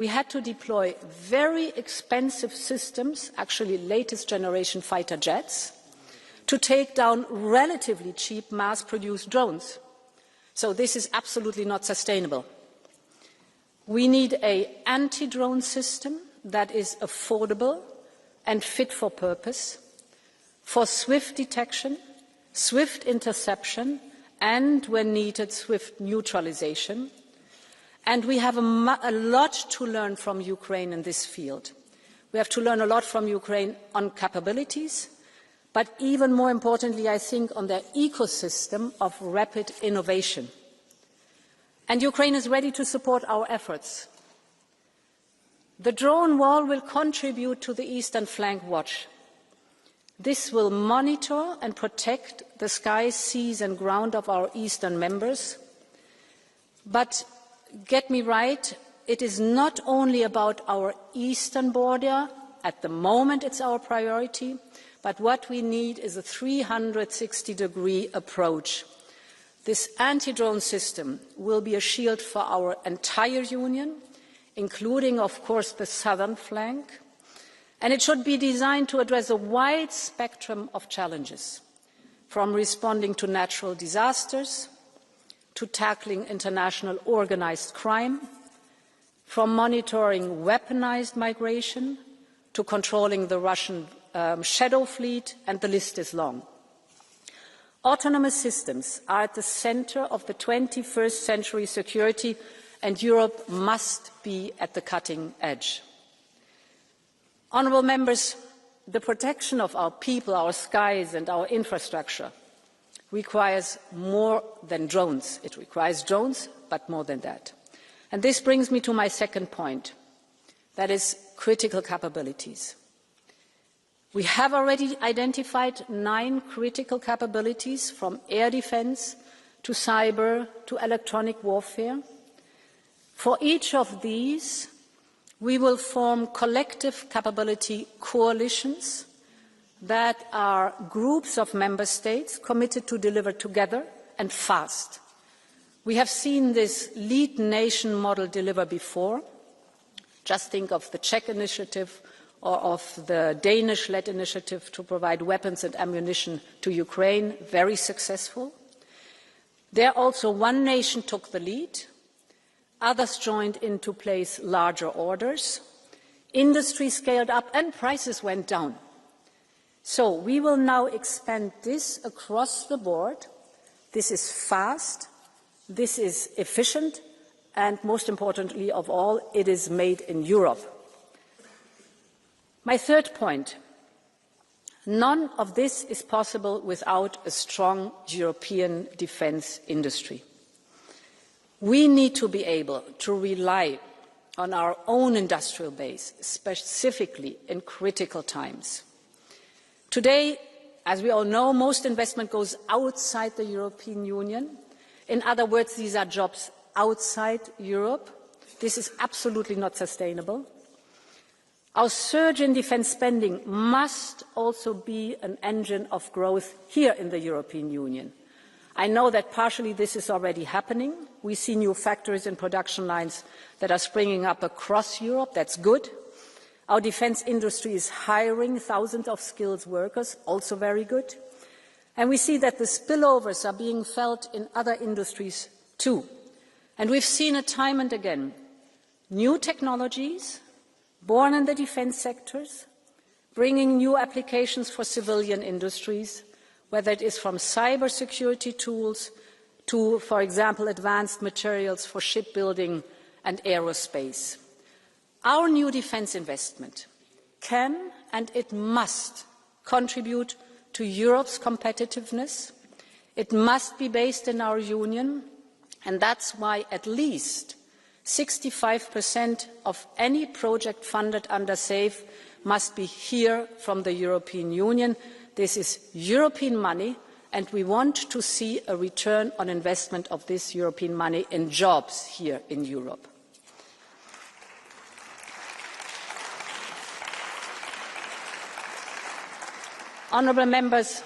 We had to deploy very expensive systems, actually latest generation fighter jets, to take down relatively cheap mass-produced drones. So this is absolutely not sustainable. We need an anti-drone system that is affordable and fit for purpose, for swift detection, swift interception, and, when needed, swift neutralization. And we have a lot to learn from Ukraine in this field. We have to learn a lot from Ukraine on capabilities, but even more importantly, I think, on their ecosystem of rapid innovation. And Ukraine is ready to support our efforts. The drone wall will contribute to the Eastern Flank Watch. This will monitor and protect the skies, seas and ground of our eastern members. But get me right, it is not only about our eastern border. At the moment, it's our priority. But what we need is a 360-degree approach. This anti-drone system will be a shield for our entire Union, including, of course, the southern flank. And it should be designed to address a wide spectrum of challenges, from responding to natural disasters, to tackling international organised crime, from monitoring weaponised migration, to controlling the Russian shadow fleet, and the list is long. Autonomous systems are at the centre of the 21st century security, and Europe must be at the cutting edge. Honourable members, the protection of our people, our skies and our infrastructure requires more than drones. It requires drones, but more than that. And this brings me to my second point, that is critical capabilities. We have already identified 9 critical capabilities, from air defence to cyber to electronic warfare. For each of these, we will form collective capability coalitions that are groups of member states committed to deliver together and fast. We have seen this lead nation model deliver before. Just think of the Czech initiative or of the Danish-led initiative to provide weapons and ammunition to Ukraine, very successful. There also one nation took the lead. Others joined in to place larger orders. Industry scaled up and prices went down. So we will now expand this across the board. This is fast, this is efficient, and most importantly of all, it is made in Europe. My third point, none of this is possible without a strong European defence industry. We need to be able to rely on our own industrial base, specifically in critical times. Today, as we all know, most investment goes outside the European Union. In other words, these are jobs outside Europe. This is absolutely not sustainable. Our surge in defence spending must also be an engine of growth here in the European Union. I know that partially this is already happening. We see new factories and production lines that are springing up across Europe. That's good. Our defence industry is hiring thousands of skilled workers, also very good. And we see that the spillovers are being felt in other industries too. And we've seen it time and again. New technologies born in the defence sectors, bringing new applications for civilian industries, whether it is from cybersecurity tools to, for example, advanced materials for shipbuilding and aerospace. Our new defence investment can and it must contribute to Europe's competitiveness. It must be based in our Union, and that's why at least 65% of any project funded under SAFE must be here from the European Union. This is European money, and we want to see a return on investment of this European money in jobs here in Europe. Honourable members,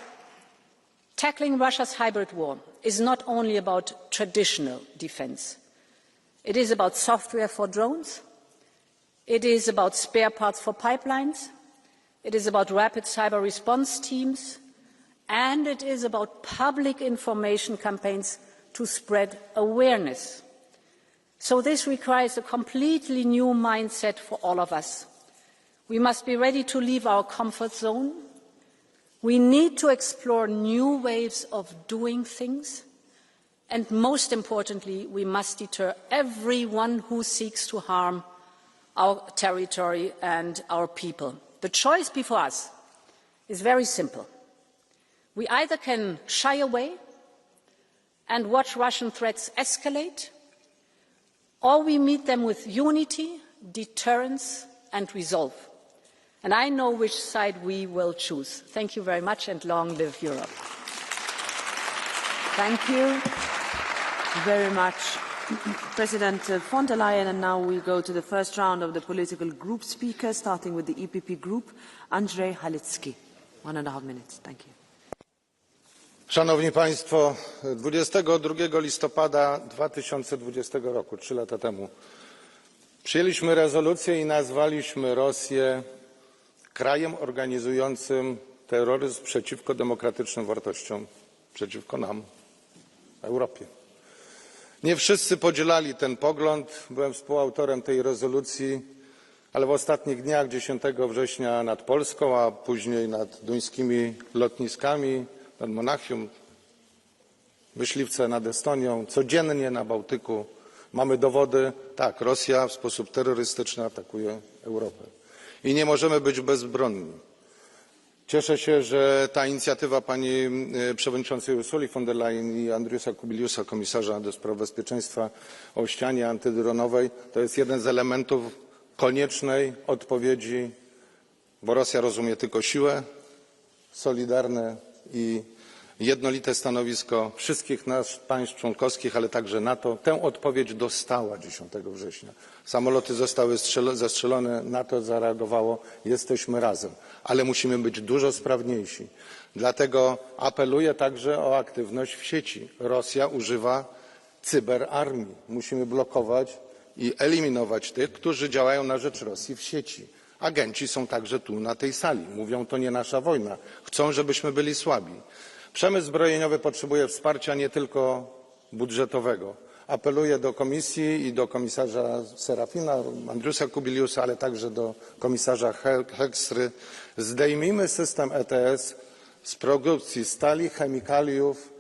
tackling Russia's hybrid war is not only about traditional defence. It is about software for drones, It is about spare parts for pipelines. It is about rapid cyber response teams. And it is about public information campaigns to spread awareness. So this requires a completely new mindset for all of us. We must be ready to leave our comfort zone. We need to explore new ways of doing things. And most importantly, we must deter everyone who seeks to harm our territory and our people. The choice before us is very simple. We either can shy away and watch Russian threats escalate, or we meet them with unity, deterrence and resolve. And I know which side we will choose. Thank you very much, and long live Europe. Thank you very much, President von der Leyen. And now we go to the first round of the political group speakers, starting with the EPP group. Andrzej Halicki, 1.5 minutes. Thank you. Szanowni Państwo, 22 listopada 2020 roku, 3 lata temu, przyjęliśmy rezolucję i nazwaliśmy Rosję krajem organizującym terroryzm przeciwko demokratycznym wartościom, przeciwko nam, Europie. Nie wszyscy podzielali ten pogląd. Byłem współautorem tej rezolucji, ale w ostatnich dniach 10 września nad Polską, a później nad duńskimi lotniskami, nad Monachium, myśliwce nad Estonią, codziennie na Bałtyku mamy dowody, tak, Rosja w sposób terrorystyczny atakuje Europę. I nie możemy być bezbronni. Cieszę się, że ta inicjatywa pani przewodniczącej Ursuli von der Leyen i Andriusa Kubiliusa, komisarza do spraw bezpieczeństwa o ścianie antydronowej, to jest jeden z elementów koniecznej odpowiedzi, bo Rosja rozumie tylko siłę, solidarne i jednolite stanowisko wszystkich nas, państw członkowskich, ale także NATO. Tę odpowiedź dostała 10 września. Samoloty zostały zestrzelone, NATO zareagowało, jesteśmy razem, ale musimy być dużo sprawniejsi. Dlatego apeluję także o aktywność w sieci. Rosja używa cyberarmii. Musimy blokować i eliminować tych, którzy działają na rzecz Rosji w sieci. Agenci są także tu na tej sali. Mówią, to nie nasza wojna. Chcą, żebyśmy byli słabi. Przemysł zbrojeniowy potrzebuje wsparcia nie tylko budżetowego. Apeluję do Komisji i do komisarza Serafina, Andriusa Kubiliusa, ale także do komisarza Hekstry. Zdejmijmy system ETS z produkcji stali, chemikaliów.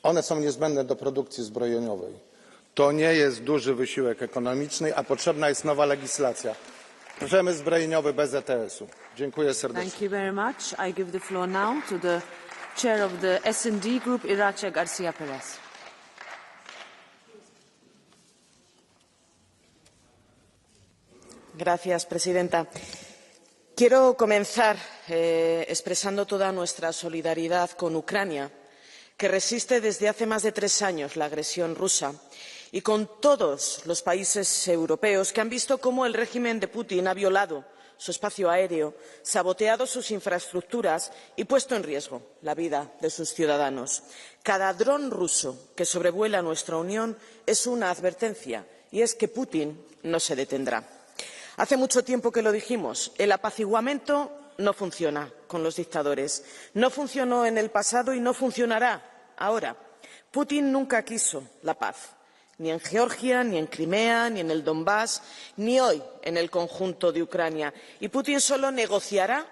One są niezbędne do produkcji zbrojeniowej. To nie jest duży wysiłek ekonomiczny, a potrzebna jest nowa legislacja. Przemysł zbrojeniowy bez ETS-u. Dziękuję serdecznie. Thank you very much. I give the floor now to the chair of the S&D group, Irache García Pérez. Gracias, presidenta. Quiero comenzar expresando toda nuestra solidaridad con Ucrania, que resiste desde hace más de 3 años la agresión rusa, y con todos los países europeos que han visto cómo el régimen de Putin ha violado su espacio aéreo, saboteado sus infraestructuras y puesto en riesgo la vida de sus ciudadanos. Cada dron ruso que sobrevuela nuestra Unión es una advertencia, y es que Putin no se detendrá. Hace mucho tiempo que lo dijimos, el apaciguamiento no funciona con los dictadores. No funcionó en el pasado y no funcionará ahora. Putin nunca quiso la paz. Ni en Georgia, ni en Crimea, ni en el Donbass, ni hoy en el conjunto de Ucrania. Y Putin solo negociará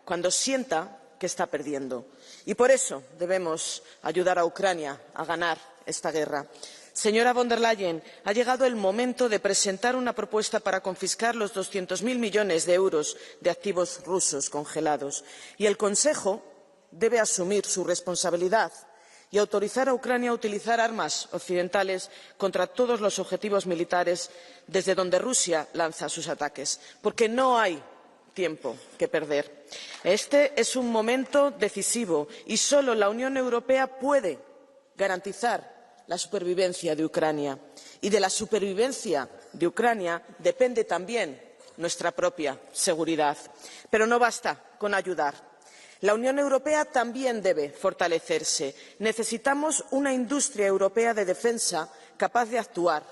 cuando sienta que está perdiendo. Y por eso debemos ayudar a Ucrania a ganar esta guerra. Señora von der Leyen, ha llegado el momento de presentar una propuesta para confiscar los 200.000 millones de euros de activos rusos congelados. Y el Consejo debe asumir su responsabilidad y autorizar a Ucrania a utilizar armas occidentales contra todos los objetivos militares desde donde Rusia lanza sus ataques, porque no hay tiempo que perder. Este es un momento decisivo y solo la Unión Europea puede garantizar la supervivencia de Ucrania. Y de la supervivencia de Ucrania depende también nuestra propia seguridad. Pero no basta con ayudar. La Unión Europea también debe fortalecerse. Necesitamos una industria europea de defensa capaz de actuar,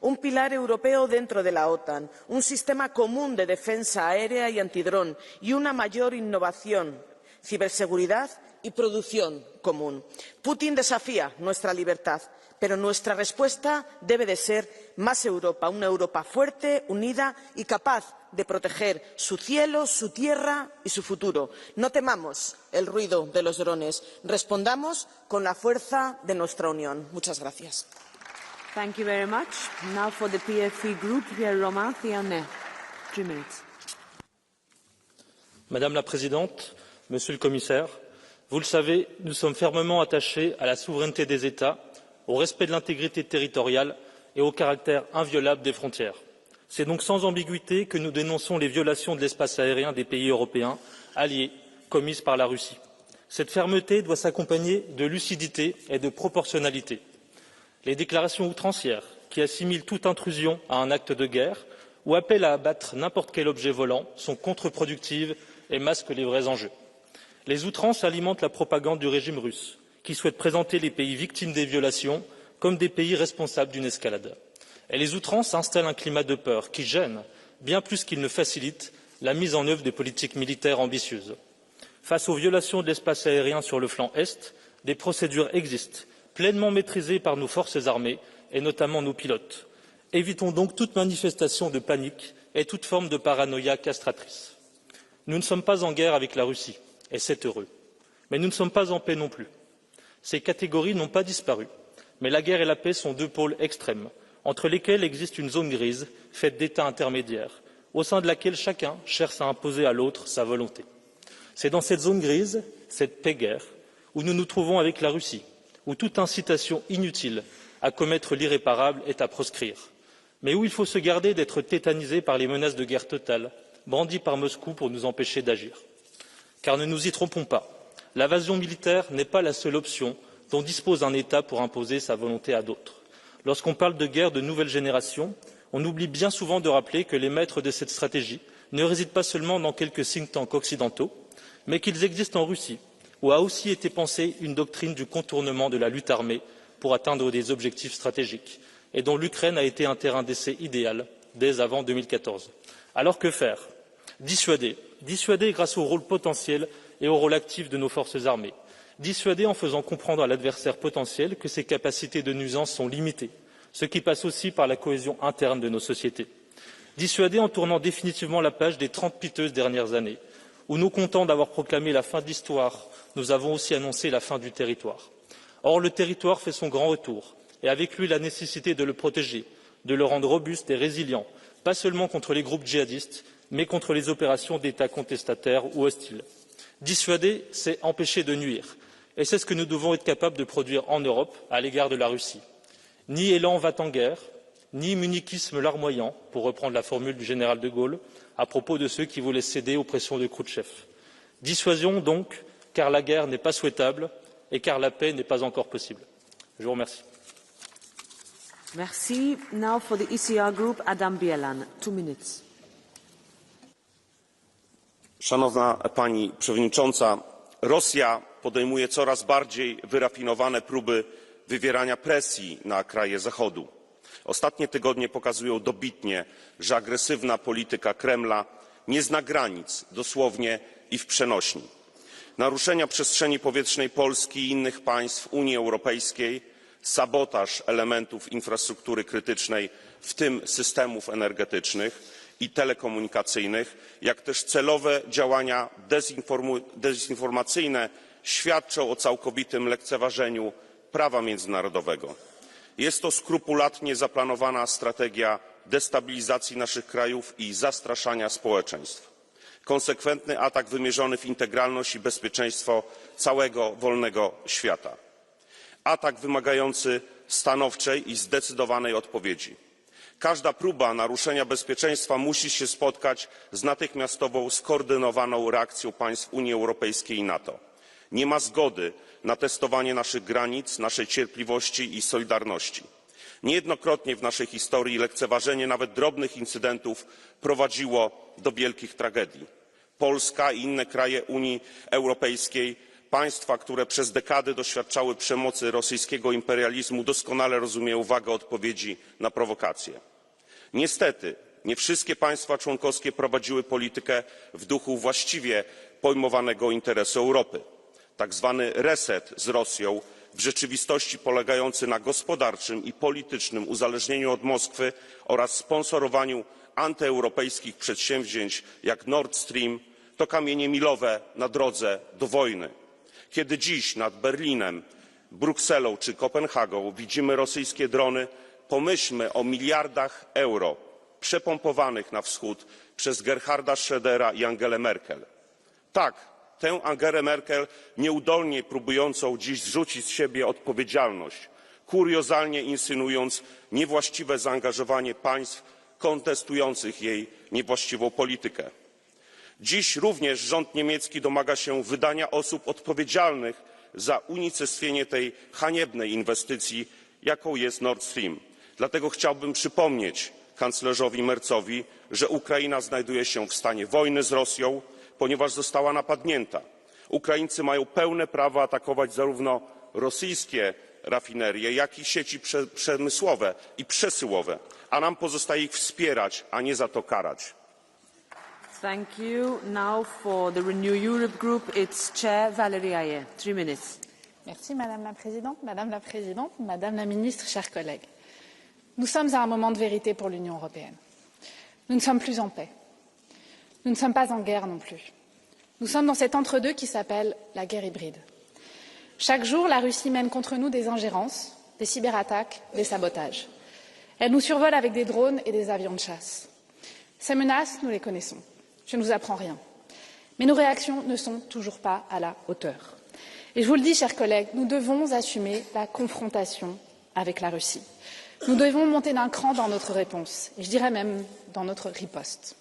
un pilar europeo dentro de la OTAN, un sistema común de defensa aérea y antidrón y una mayor innovación, ciberseguridad y producción común. Putin desafía nuestra libertad, pero nuestra respuesta debe de ser más Europa, una Europa fuerte, unida y capaz de proteger su cielo, su tierra y su futuro. No temamos el ruido de los drones, respondamos con la fuerza de nuestra unión. Muchas gracias. Thank you very much. Now for the PFE Group, Pierre Romain, 3 minutes. Madame la Présidente, Monsieur le Commissaire, vous le savez, nous sommes fermement attachés à la souveraineté des États, au respect de l'intégrité territoriale et au caractère inviolable des frontières. C'est donc sans ambiguïté que nous dénonçons les violations de l'espace aérien des pays européens alliés commises par la Russie. Cette fermeté doit s'accompagner de lucidité et de proportionnalité. Les déclarations outrancières qui assimilent toute intrusion à un acte de guerre ou appellent à abattre n'importe quel objet volant sont contre-productives et masquent les vrais enjeux. Les outrances alimentent la propagande du régime russe, qui souhaite présenter les pays victimes des violations comme des pays responsables d'une escalade. Et les outrances installent un climat de peur qui gêne, bien plus qu'il ne facilite, la mise en œuvre des politiques militaires ambitieuses. Face aux violations de l'espace aérien sur le flanc Est, des procédures existent, pleinement maîtrisées par nos forces armées et notamment nos pilotes. Évitons donc toute manifestation de panique et toute forme de paranoïa castratrice. Nous ne sommes pas en guerre avec la Russie, et c'est heureux. Mais nous ne sommes pas en paix non plus. Ces catégories n'ont pas disparu, mais la guerre et la paix sont deux pôles extrêmes, entre lesquels existe une zone grise faite d'États intermédiaires, au sein de laquelle chacun cherche à imposer à l'autre sa volonté. C'est dans cette zone grise, cette paix-guerre, où nous nous trouvons avec la Russie, où toute incitation inutile à commettre l'irréparable est à proscrire, mais où il faut se garder d'être tétanisé par les menaces de guerre totale brandies par Moscou pour nous empêcher d'agir. Car ne nous y trompons pas, l'invasion militaire n'est pas la seule option dont dispose un État pour imposer sa volonté à d'autres. Lorsqu'on parle de guerre de nouvelle génération, on oublie bien souvent de rappeler que les maîtres de cette stratégie ne résident pas seulement dans quelques think tanks occidentaux, mais qu'ils existent en Russie, où a aussi été pensée une doctrine du contournement de la lutte armée pour atteindre des objectifs stratégiques, et dont l'Ukraine a été un terrain d'essai idéal dès avant 2014. Alors que faire? Dissuader grâce au rôle potentiel et au rôle actif de nos forces armées. Dissuader en faisant comprendre à l'adversaire potentiel que ses capacités de nuisance sont limitées, ce qui passe aussi par la cohésion interne de nos sociétés. Dissuader en tournant définitivement la page des 30 piteuses dernières années, où nous comptons d'avoir proclamé la fin de l'histoire, nous avons aussi annoncé la fin du territoire. Or, le territoire fait son grand retour, et avec lui la nécessité de le protéger, de le rendre robuste et résilient, pas seulement contre les groupes djihadistes, mais contre les opérations d'États contestataires ou hostiles. Dissuader, c'est empêcher de nuire, et c'est ce que nous devons être capables de produire en Europe à l'égard de la Russie. Ni élan va-t-en-guerre, ni muniquisme larmoyant, pour reprendre la formule du général de Gaulle, à propos de ceux qui voulaient céder aux pressions de Khrouchtchev. Dissuasion donc, car la guerre n'est pas souhaitable et car la paix n'est pas encore possible. Je vous remercie. Merci. Now for the ECR Group, Adam Bielan, 2 minutes. Szanowna Pani Przewodnicząca, Rosja podejmuje coraz bardziej wyrafinowane próby wywierania presji na kraje Zachodu. Ostatnie tygodnie pokazują dobitnie, że agresywna polityka Kremla nie zna granic, dosłownie i w przenośni. Naruszenia przestrzeni powietrznej Polski i innych państw Unii Europejskiej, sabotaż elementów infrastruktury krytycznej, w tym systemów energetycznych i telekomunikacyjnych, jak też celowe działania dezinformacyjne świadczą o całkowitym lekceważeniu prawa międzynarodowego. Jest to skrupulatnie zaplanowana strategia destabilizacji naszych krajów i zastraszania społeczeństw. Konsekwentny atak wymierzony w integralność i bezpieczeństwo całego wolnego świata. Atak wymagający stanowczej i zdecydowanej odpowiedzi. Każda próba naruszenia bezpieczeństwa musi się spotkać z natychmiastową, skoordynowaną reakcją państw Unii Europejskiej i NATO. Nie ma zgody na testowanie naszych granic, naszej cierpliwości i solidarności. Niejednokrotnie w naszej historii lekceważenie nawet drobnych incydentów prowadziło do wielkich tragedii. Polska i inne kraje Unii Europejskiej Państwa, które przez dekady doświadczały przemocy rosyjskiego imperializmu, doskonale rozumieją wagę odpowiedzi na prowokacje. Niestety, nie wszystkie państwa członkowskie prowadziły politykę w duchu właściwie pojmowanego interesu Europy. Tak zwany reset z Rosją, w rzeczywistości polegający na gospodarczym i politycznym uzależnieniu od Moskwy oraz sponsorowaniu antyeuropejskich przedsięwzięć jak Nord Stream, to kamienie milowe na drodze do wojny. Kiedy dziś nad Berlinem, Brukselą czy Kopenhagą widzimy rosyjskie drony, pomyślmy o miliardach euro przepompowanych na wschód przez Gerharda Schrödera i Angelę Merkel. Tak, tę Angelę Merkel, nieudolnie próbującą dziś zrzucić z siebie odpowiedzialność, kuriozalnie insynuując niewłaściwe zaangażowanie państw kontestujących jej niewłaściwą politykę. Dziś również rząd niemiecki domaga się wydania osób odpowiedzialnych za unicestwienie tej haniebnej inwestycji, jaką jest Nord Stream. Dlatego chciałbym przypomnieć kanclerzowi Merzowi, że Ukraina znajduje się w stanie wojny z Rosją, ponieważ została napadnięta. Ukraińcy mają pełne prawo atakować zarówno rosyjskie rafinerie, jak i sieci przemysłowe i przesyłowe, a nam pozostaje ich wspierać, a nie za to karać. Thank you. Now for the Renew Europe Group, it's Chair Valérie Hayer. 3 minutes. Merci Madame la Présidente. Madame la Présidente, Madame la Ministre, chers collègues. Nous sommes à un moment de vérité pour l'Union européenne. Nous ne sommes plus en paix. Nous ne sommes pas en guerre non plus. Nous sommes dans cet entre-deux qui s'appelle la guerre hybride. Chaque jour, la Russie mène contre nous des ingérences, des cyberattaques, des sabotages. Elle nous survole avec des drones et des avions de chasse. Ces menaces, nous les connaissons. Je ne vous apprends rien. Mais nos réactions ne sont toujours pas à la hauteur. Et je vous le dis, chers collègues, nous devons assumer la confrontation avec la Russie. Nous devons monter d'un cran dans notre réponse, et je dirais même dans notre riposte.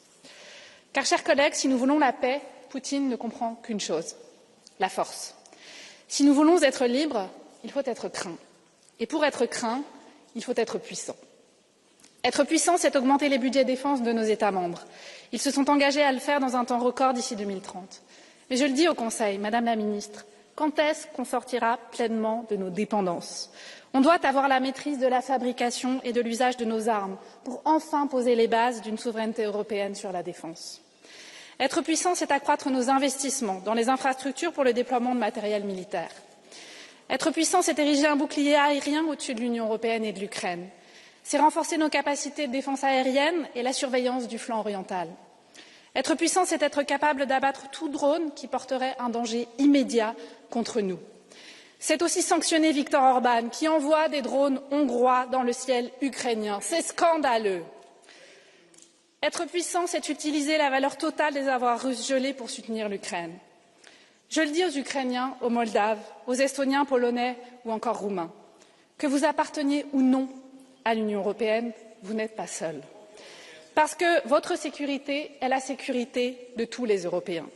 Car, chers collègues, si nous voulons la paix, Poutine ne comprend qu'une chose, la force. Si nous voulons être libres, il faut être craint. Et pour être craint, il faut être puissant. Être puissant, c'est augmenter les budgets défense de nos États membres. Ils se sont engagés à le faire dans un temps record d'ici 2030. Mais je le dis au Conseil, Madame la Ministre, quand est-ce qu'on sortira pleinement de nos dépendances? On doit avoir la maîtrise de la fabrication et de l'usage de nos armes pour enfin poser les bases d'une souveraineté européenne sur la défense. Être puissant, c'est accroître nos investissements dans les infrastructures pour le déploiement de matériel militaire. Être puissant, c'est ériger un bouclier aérien au-dessus de l'Union européenne et de l'Ukraine. C'est renforcer nos capacités de défense aérienne et la surveillance du flanc oriental. Être puissant, c'est être capable d'abattre tout drone qui porterait un danger immédiat contre nous. C'est aussi sanctionner Viktor Orban, qui envoie des drones hongrois dans le ciel ukrainien. C'est scandaleux. Être puissant, c'est utiliser la valeur totale des avoirs russes gelés pour soutenir l'Ukraine. Je le dis aux Ukrainiens, aux Moldaves, aux Estoniens, Polonais ou encore Roumains. Que vous apparteniez ou non à l'Union européenne, vous n'êtes pas seuls. Parce que votre sécurité est la sécurité de tous les Européens.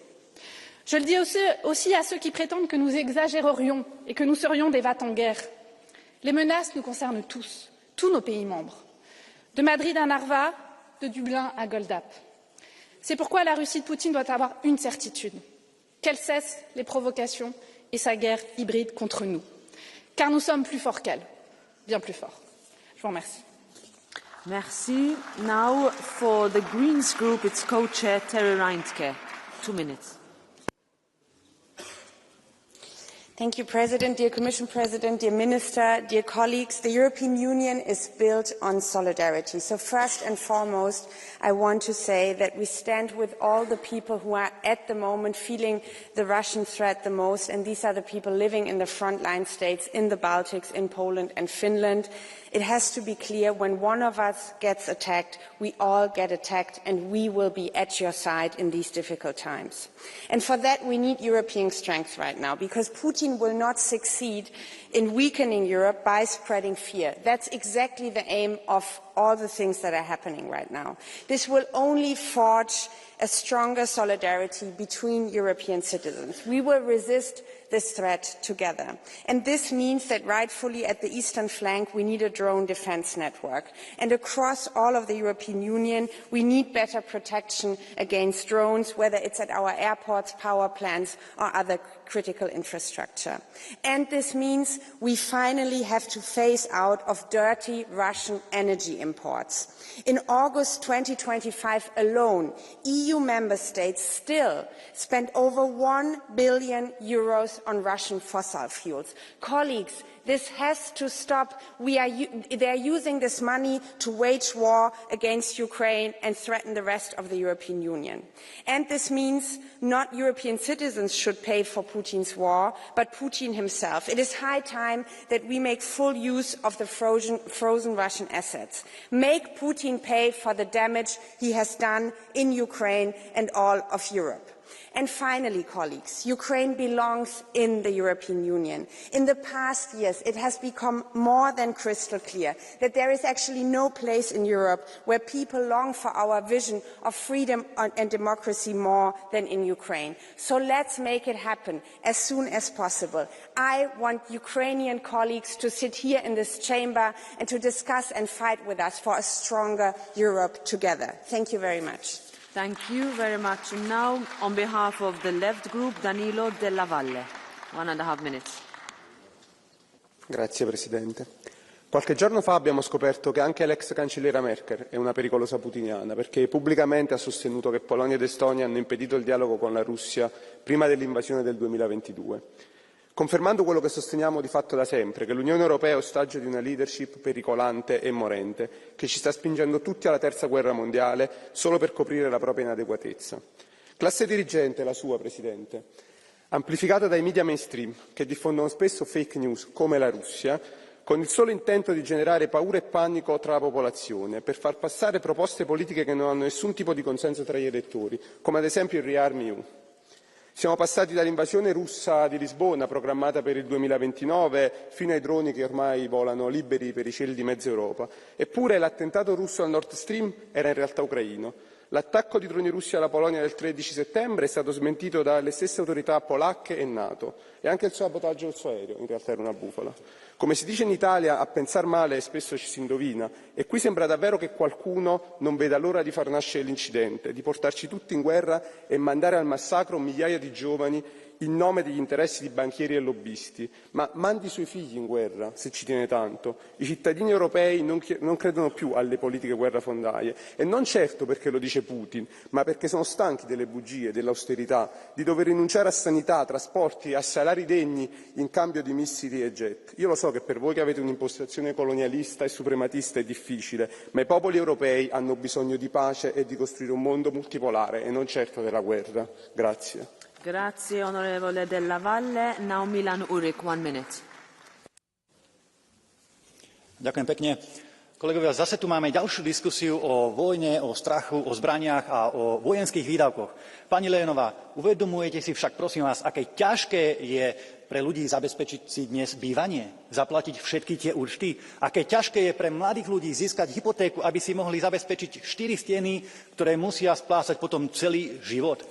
Je le dis aussi à ceux qui prétendent que nous exagérerions et que nous serions des va-t-en-guerre. Les menaces nous concernent tous, tous nos pays membres. De Madrid à Narva, de Dublin à Goldap. C'est pourquoi la Russie de Poutine doit avoir une certitude, qu'elle cesse les provocations et sa guerre hybride contre nous. Car nous sommes plus forts qu'elle, bien plus forts. Je vous remercie. Merci. Now for the Greens Group, it's co-chair Terry Reintke. 2 minutes. Thank you, President, dear Commission President, dear Minister, dear colleagues. The European Union is built on solidarity. So first and foremost, I want to say that we stand with all the people who are at the moment feeling the Russian threat the most, and these are the people living in the frontline states, in the Baltics, in Poland and Finland. It has to be clear, when one of us gets attacked, we all get attacked, and we will be at your side in these difficult times. And for that, we need European strength right now, because Putin will not succeed in weakening Europe by spreading fear. That's exactly the aim of all the things that are happening right now. This will only forge a stronger solidarity between European citizens. We will resist this threat together. And this means that rightfully at the eastern flank we need a drone defence network. And across all of the European Union we need better protection against drones, whether it's at our airports, power plants or other critical infrastructure. And this means we finally have to phase out of dirty Russian energy imports. In August 2025 alone, EU member states still spent over 1 billion euros on Russian fossil fuels. Colleagues, this has to stop. They are using this money to wage war against Ukraine and threaten the rest of the European Union. And this means not European citizens should pay for Putin's war, but Putin himself. It is high time that we make full use of the frozen Russian assets. Make Putin pay for the damage he has done in Ukraine and all of Europe. And finally, colleagues, Ukraine belongs in the European Union. In the past years, it has become more than crystal clear that there is actually no place in Europe where people long for our vision of freedom and democracy more than in Ukraine. So let's make it happen as soon as possible. I want Ukrainian colleagues to sit here in this chamber and to discuss and fight with us for a stronger Europe together. Thank you very much. Thank you very much. Now, on behalf of the Left Group, Danilo Della Valle. 1.5 minutes. Grazie Presidente. Qualche giorno fa abbiamo scoperto che anche l'ex cancelliera Merkel è una pericolosa putiniana, perché pubblicamente ha sostenuto che Polonia ed Estonia hanno impedito il dialogo con la Russia prima dell'invasione del 2022. Confermando quello che sosteniamo di fatto da sempre, che l'Unione Europea è ostaggio di una leadership pericolante e morente, che ci sta spingendo tutti alla terza guerra mondiale solo per coprire la propria inadeguatezza. Classe dirigente, la sua, Presidente, amplificata dai media mainstream, che diffondono spesso fake news come la Russia, con il solo intento di generare paura e panico tra la popolazione, per far passare proposte politiche che non hanno nessun tipo di consenso tra gli elettori, come ad esempio il ReArmEU. Siamo passati dall'invasione russa di Lisbona, programmata per il 2029, fino ai droni che ormai volano liberi per i cieli di mezza Europa. Eppure l'attentato russo al Nord Stream era in realtà ucraino. L'attacco di droni russi alla Polonia del 13 settembre è stato smentito dalle stesse autorità polacche e NATO. E anche il sabotaggio del suo aereo in realtà era una bufala. Come si dice in Italia, a pensar male spesso ci si indovina, e qui sembra davvero che qualcuno non veda l'ora di far nascere l'incidente, di portarci tutti in guerra e mandare al massacro migliaia di giovani in nome degli interessi di banchieri e lobbisti. Ma mandi i suoi figli in guerra, se ci tiene tanto. I cittadini europei non credono più alle politiche guerrafondaie, e non certo perché lo dice Putin, ma perché sono stanchi delle bugie, dell'austerità, di dover rinunciare a sanità, trasporti e a salari degni in cambio di missili e jet. Io lo so che per voi che avete un'impostazione colonialista e suprematista è difficile, ma i popoli europei hanno bisogno di pace e di costruire un mondo multipolare e non certo della guerra. Grazie. Grazie, onorevole Della Valle. Now Milan Urik, 1 minute. Ďakujem pekne. Kolegovia, zase tu máme ďalšiu diskusiu o vojne, o strachu, o zbraniach a o vojenských výdavkoch. Pani Leyenová, uvedomujete si však, prosím vás, aké ťažké je pre ľudí zabezpečiť si dnes bývanie, zaplatiť všetky tie účty? Aké ťažké je pre mladých ľudí získať hypotéku, aby si mohli zabezpečiť 4 steny, ktoré musia splácať potom celý život?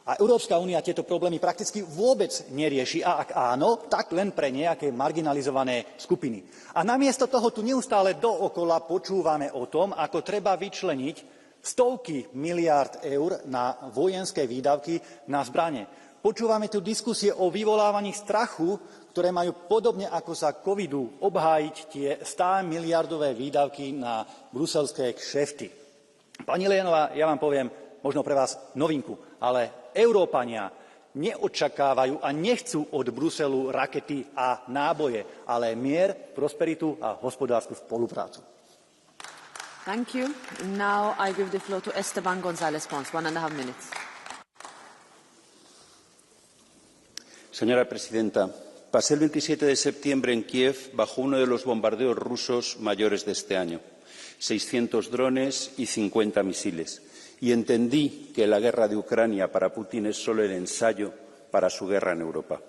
A Európska únia tieto problémy prakticky vôbec nerieši, a ak áno, tak len pre nejaké marginalizované skupiny. A namiesto toho tu neustále dookola počúvame o tom, ako treba vyčleniť stovky miliárd eur na vojenské výdavky na zbrane. Počúvame tu diskusie o vyvolávaní strachu, ktoré majú podobne ako za covidu obhájiť tie 100 miliardové výdavky na bruselské kšefty. Pani Leyenová, ja vám poviem možno pre vás novinku, ale Európania neočakávajú a nechcú od Bruselu rakety a náboje, ale mier, prosperitu a hospodársku spoluprácu. Thank you. Now I give the floor to Esteban González Pons, 1.5 minutes. Señora presidenta, pasé el 27 de septiembre en Kiev bajo uno de los bombardeos rusos mayores de este año. 600 drones y 50 misiles. Y entendí que la guerra de Ucrania para Putin es solo el ensayo para su guerra en Europa.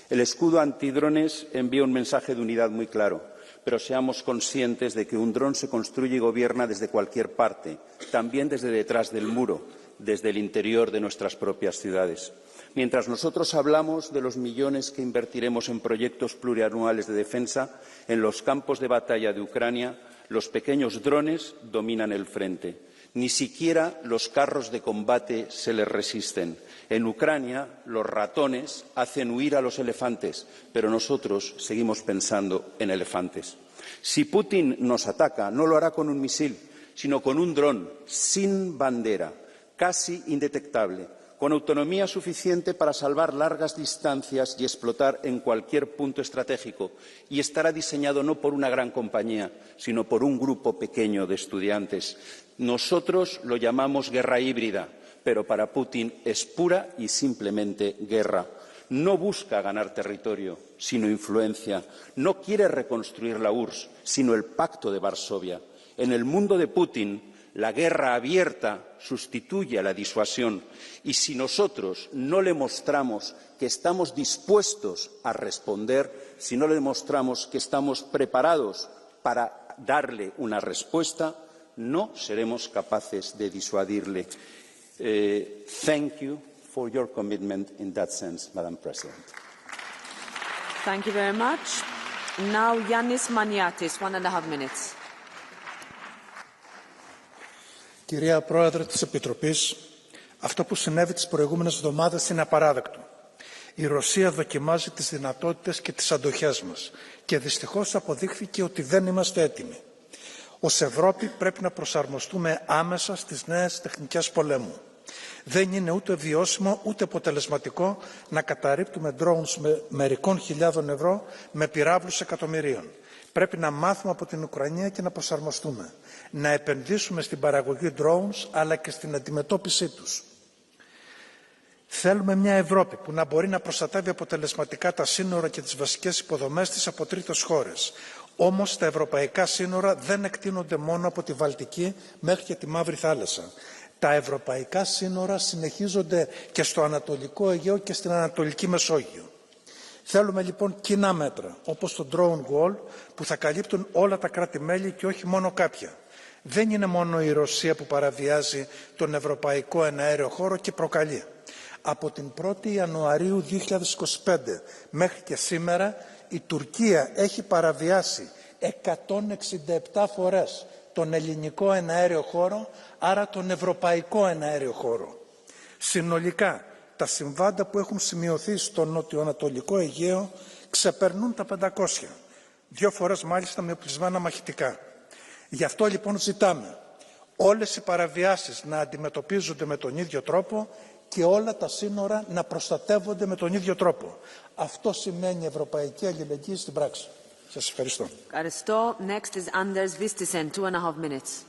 El escudo antidrones envía un mensaje de unidad muy claro, pero seamos conscientes de que un dron se construye y gobierna desde cualquier parte, también desde detrás del muro, desde el interior de nuestras propias ciudades. Mientras nosotros hablamos de los millones que invertiremos en proyectos plurianuales de defensa, en los campos de batalla de Ucrania, los pequeños drones dominan el frente. Ni siquiera los carros de combate se les resisten. En Ucrania, los ratones hacen huir a los elefantes, pero nosotros seguimos pensando en elefantes. Si Putin nos ataca, no lo hará con un misil, sino con un dron sin bandera, casi indetectable, con autonomía suficiente para salvar largas distancias y explotar en cualquier punto estratégico, y estará diseñado no por una gran compañía, sino por un grupo pequeño de estudiantes. Nosotros lo llamamos guerra híbrida, pero para Putin es pura y simplemente guerra. No busca ganar territorio, sino influencia. No quiere reconstruir la URSS, sino el Pacto de Varsovia. En el mundo de Putin, la guerra abierta sustituye a la disuasión, y si nosotros no le mostramos que estamos dispuestos a responder, si no le demostramos que estamos preparados para darle una respuesta, no seremos capaces de disuadirle. Thank you for your commitment in that sense, Madam President. Thank you very much. Now, Yannis Maniatis, 1.5 minutes. Κυρία Πρόεδρε της Επιτροπής, αυτό που συνέβη τις προηγούμενες εβδομάδες είναι απαράδεκτο. Η Ρωσία δοκιμάζει τις δυνατότητες και τις αντοχές μας και δυστυχώς αποδείχθηκε ότι δεν είμαστε έτοιμοι. Ως Ευρώπη πρέπει να προσαρμοστούμε άμεσα στις νέες τεχνικές πολέμου. Δεν είναι ούτε βιώσιμο ούτε αποτελεσματικό να καταρρίπτουμε drones με μερικών χιλιάδων ευρώ με πυράβλους εκατομμυρίων. Πρέπει να μάθουμε από την Ουκρανία και να προσαρμοστούμε. Να επενδύσουμε στην παραγωγή drones αλλά και στην αντιμετώπιση τους. Θέλουμε μια Ευρώπη που να μπορεί να προστατεύει αποτελεσματικά τα σύνορα και τις βασικές υποδομές της από τρίτες χώρες. Όμως τα ευρωπαϊκά σύνορα δεν εκτείνονται μόνο από τη Βαλτική μέχρι και τη Μαύρη Θάλασσα. Τα ευρωπαϊκά σύνορα συνεχίζονται και στο Ανατολικό Αιγαίο και στην Ανατολική Μεσόγειο. Θέλουμε λοιπόν κοινά μέτρα, όπως το drone wall, που θα καλύπτουν όλα τα κράτη-μέλη και όχι μόνο κάποια. Δεν είναι μόνο η Ρωσία που παραβιάζει τον ευρωπαϊκό εναέριο χώρο και προκαλεί. Από την 1η Ιανουαρίου 2025 μέχρι και σήμερα η Τουρκία έχει παραβιάσει 167 φορές τον ελληνικό εναέριο χώρο, άρα τον ευρωπαϊκό εναέριο χώρο. Συνολικά, τα συμβάντα που έχουν σημειωθεί στο νοτιοανατολικό Αιγαίο ξεπερνούν τα 500, 2 φορές μάλιστα με οπλισμένα μαχητικά. Γι' αυτό λοιπόν ζητάμε όλες οι παραβιάσεις να αντιμετωπίζονται με τον ίδιο τρόπο και όλα τα σύνορα να προστατεύονται με τον ίδιο τρόπο. Αυτό σημαίνει ευρωπαϊκή αλληλεγγύη στην πράξη. Σας ευχαριστώ. Ευχαριστώ. Next is Anders Vistisen, 2.5 minutes.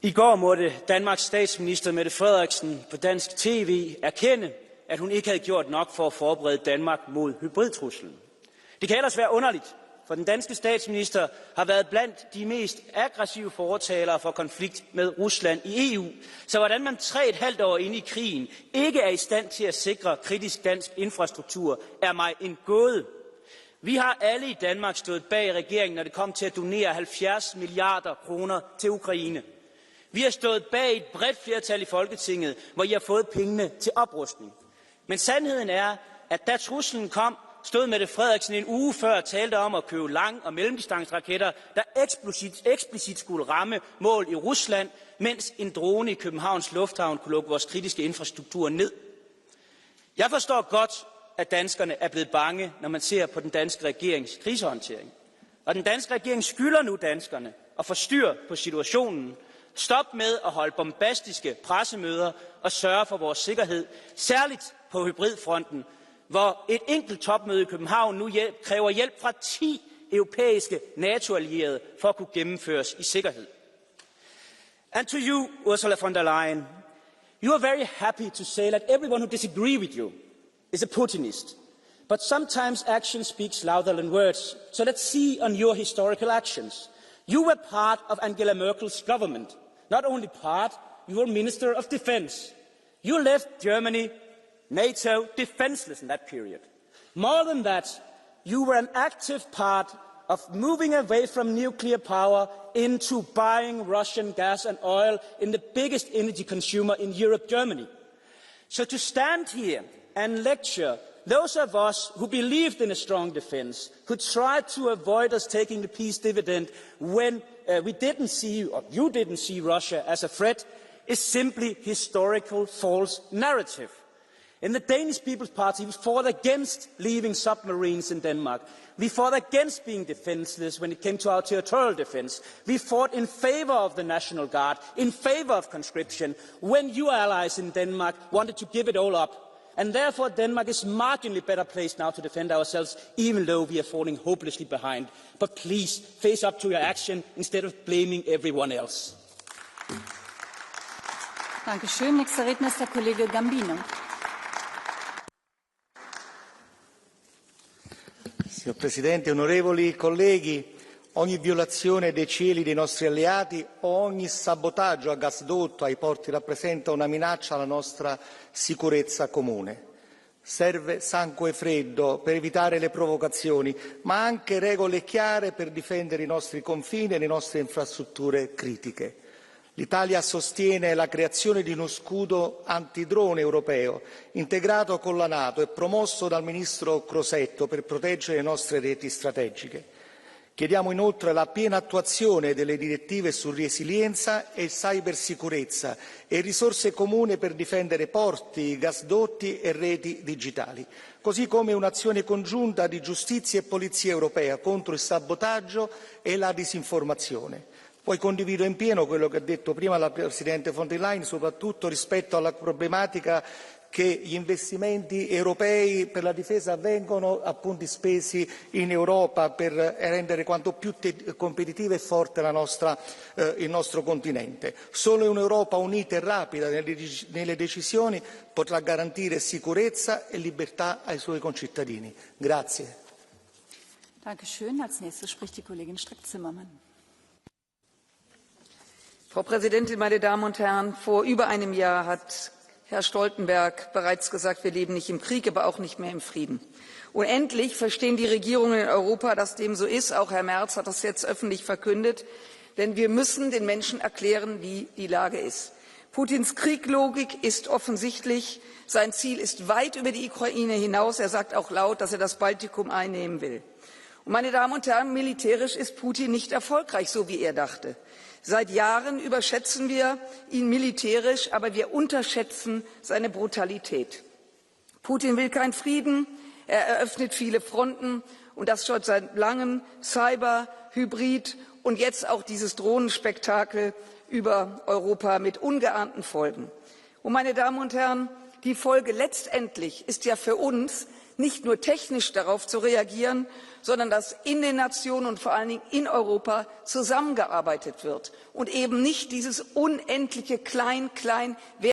I går måtte Danmarks statsminister Mette Frederiksen på dansk tv erkende, at hun ikke havde gjort nok for at forberede Danmark mod hybridtruslen. Det kan ellers være underligt, for den danske statsminister har været blandt de mest aggressive fortalere for konflikt med Rusland i EU. Så hvordan man 3,5 år inde i krigen ikke er i stand til at sikre kritisk dansk infrastruktur, er mig en gåde. Vi har alle i Danmark stået bag regeringen, når det kom til at donere 70 milliarder kroner til Ukraine. Vi har stået bag et bredt flertal i Folketinget, hvor I har fået pengene til oprustning. Men sandheden er, at da truslen kom, stod Mette Frederiksen en uge før talte om at købe lang- og mellemdistanceraketter, der eksplicit skulle ramme mål i Rusland, mens en drone i Københavns Lufthavn kunne lukke vores kritiske infrastruktur ned. Jeg forstår godt, at danskerne er blevet bange, når man ser på den danske regerings krisehåndtering. Og den danske regering skylder nu danskerne at få styr på situationen. Stop med at holde bombastiske pressemøder og sørge for vores sikkerhed, særligt på hybridfronten, hvor et enkelt topmøde i København nu kræver hjælp fra 10 europæiske NATO-allierede for at kunne gennemføres i sikkerhed. And to you, Ursula von der Leyen, you are very happy to say that everyone who disagrees with you is a Putinist. But sometimes action speaks louder than words. So let's see on your historical actions. You were part of Angela Merkel's government. Not only part, you were Minister of Defense. You left Germany, NATO, defenseless in that period. More than that, you were an active part of moving away from nuclear power into buying Russian gas and oil in the biggest energy consumer in Europe, Germany. So to stand here and lecture those of us who believed in a strong defense, who tried to avoid us taking the peace dividend when we didn't see, or you didn't see Russia as a threat, is simply historical false narrative. In the Danish People's Party, we fought against leaving submarines in Denmark. We fought against being defenseless when it came to our territorial defense. We fought in favor of the National Guard, in favor of conscription, when you allies in Denmark wanted to give it all up. And therefore, Denmark is marginally better placed now to defend ourselves, even though we are falling hopelessly behind. But please, face up to your action instead of blaming everyone else. Dankeschön. Nächster Redner ist der Kollege Gambino. Signor Presidente, onorevoli colleghi, ogni violazione dei cieli dei nostri alleati o ogni sabotaggio a gasdotto ai porti rappresenta una minaccia alla nostra sicurezza comune. Serve sangue freddo per evitare le provocazioni, ma anche regole chiare per difendere i nostri confini e le nostre infrastrutture critiche. L'Italia sostiene la creazione di uno scudo antidrone europeo, integrato con la NATO e promosso dal Ministro Crosetto per proteggere le nostre reti strategiche. Chiediamo inoltre la piena attuazione delle direttive su resilienza e cybersicurezza e risorse comuni per difendere porti, gasdotti e reti digitali, così come un'azione congiunta di giustizia e polizia europea contro il sabotaggio e la disinformazione. Poi condivido in pieno quello che ha detto prima la Presidente von der Leyen, soprattutto rispetto alla problematica che gli investimenti europei per la difesa vengono appunto spesi in Europa per rendere quanto più competitiva e forte il nostro continente. Solo un'Europa unita e rapida nelle decisioni potrà garantire sicurezza e libertà ai suoi concittadini. Grazie. Dankeschön. Als nächstes spricht die Kollegin Strack-Zimmermann. Frau Präsidentin, meine Damen und Herren! Vor über einem Jahr hat Herr Stoltenberg bereits gesagt, wir leben nicht im Krieg, aber auch nicht mehr im Frieden. Und endlich verstehen die Regierungen in Europa, dass dem so ist. Auch Herr Merz hat das jetzt öffentlich verkündet. Denn wir müssen den Menschen erklären, wie die Lage ist. Putins Krieglogik ist offensichtlich. Sein Ziel ist weit über die Ukraine hinaus. Er sagt auch laut, dass er das Baltikum einnehmen will. Und meine Damen und Herren, militärisch ist Putin nicht erfolgreich, so wie er dachte. Seit Jahren überschätzen wir ihn militärisch, aber wir unterschätzen seine Brutalität. Putin will keinen Frieden, er eröffnet viele Fronten und das schon seit langem Cyber, Hybrid und jetzt auch dieses Drohnenspektakel über Europa mit ungeahnten Folgen. Und meine Damen und Herren, die Folge letztendlich ist ja für uns, nicht nur technisch darauf zu reagieren, sondern dass in den Nationen und vor allen Dingen in Europa zusammengearbeitet wird und eben nicht dieses unendliche Klein-Klein